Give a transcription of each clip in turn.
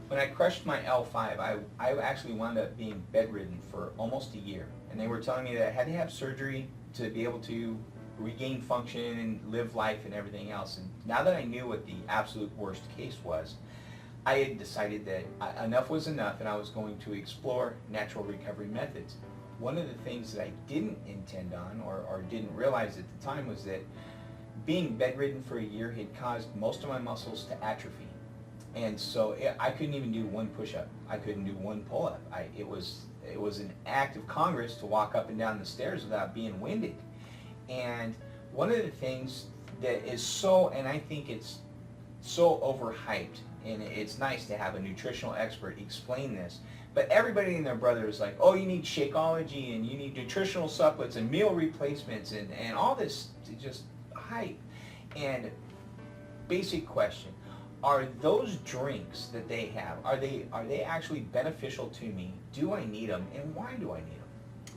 When I crushed my L5, I actually wound up being bedridden for almost a year. And they were telling me that I had to have surgery to be able to regain function and live life and everything else. And now that I knew what the absolute worst case was, I had decided that enough was enough and I was going to explore natural recovery methods. One of the things that I didn't intend on or didn't realize at the time was that being bedridden for a year had caused most of my muscles to atrophy. And so I couldn't even do one push-up. I couldn't do one pull-up. It was an act of Congress to walk up and down the stairs without being winded. And one of the things that is so, and I think it's so overhyped, and it's nice to have a nutritional expert explain this, but everybody and their brother is like, oh, you need Shakeology, and you need nutritional supplements, and meal replacements, and all this just hype. And basic question, are those drinks that they have, are they actually beneficial to me? Do I need them, and why do I need them?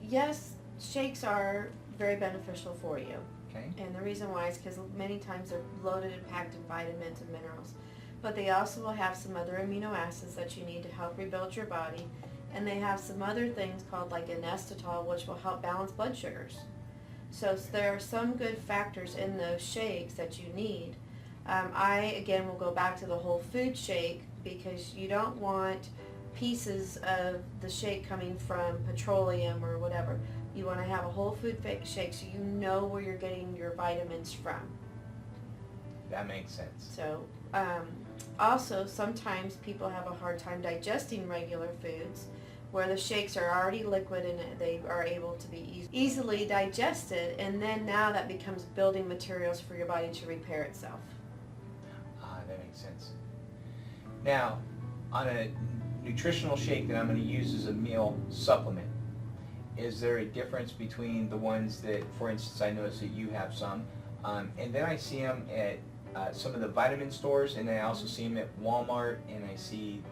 Yes, shakes are very beneficial for you. Okay. And the reason why is because many times they're loaded and packed in vitamins and minerals. But they also will have some other amino acids that you need to help rebuild your body. And they have some other things called like inositol, which will help balance blood sugars. So there are some good factors in those shakes that you need. I, again, will go back to the whole food shake because you don't want pieces of the shake coming from petroleum or whatever. You want to have a whole food shake so you know where you're getting your vitamins from. That makes sense. So also sometimes people have a hard time digesting regular foods where the shakes are already liquid and they are able to be easily digested, and then now that becomes building materials for your body to repair itself. That makes sense. Now, on a nutritional shake that I'm going to use as a meal supplement, is there a difference between the ones that, for instance, I notice that you have some, and then I see them at some of the vitamin stores, and then I also see them at Walmart, and I see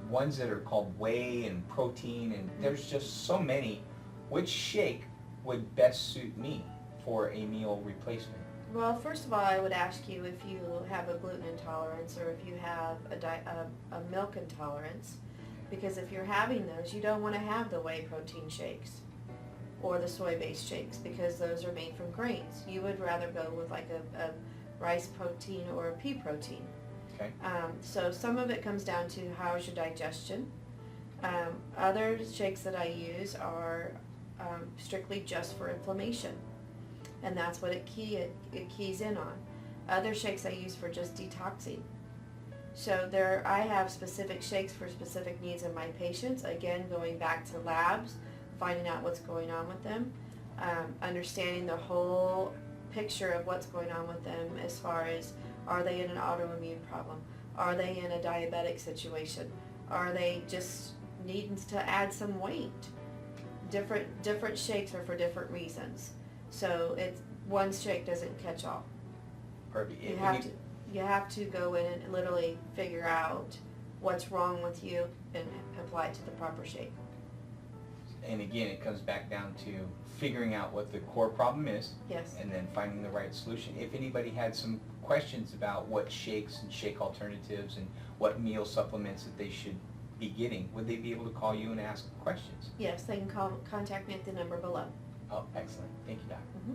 ones that are called whey and protein, and there's just so many. Which shake would best suit me for a meal replacement? Well, first of all, I would ask you if you have a gluten intolerance or if you have a milk intolerance, because if you're having those, you don't want to have the whey protein shakes or the soy-based shakes because those are made from grains. You would rather go with like a rice protein or a pea protein. Okay. So some of it comes down to how is your digestion. Other shakes that I use are strictly just for inflammation, and that's what it keys in on. Other shakes I use for just detoxing. So I have specific shakes for specific needs in my patients. Again, going back to labs, finding out what's going on with them, understanding the whole picture of what's going on with them as far as, are they in an autoimmune problem? Are they in a diabetic situation? Are they just needing to add some weight? Different shakes are for different reasons. So one shake doesn't catch all. Perfect. You have to go in and literally figure out what's wrong with you and apply it to the proper shake. And again, it comes back down to figuring out what the core problem is. Yes. And then finding the right solution. If anybody had some questions about what shakes and shake alternatives and what meal supplements that they should be getting, would they be able to call you and ask questions? Yes, they can contact me at the number below. Oh, excellent. Thank you, Doc. Mm-hmm.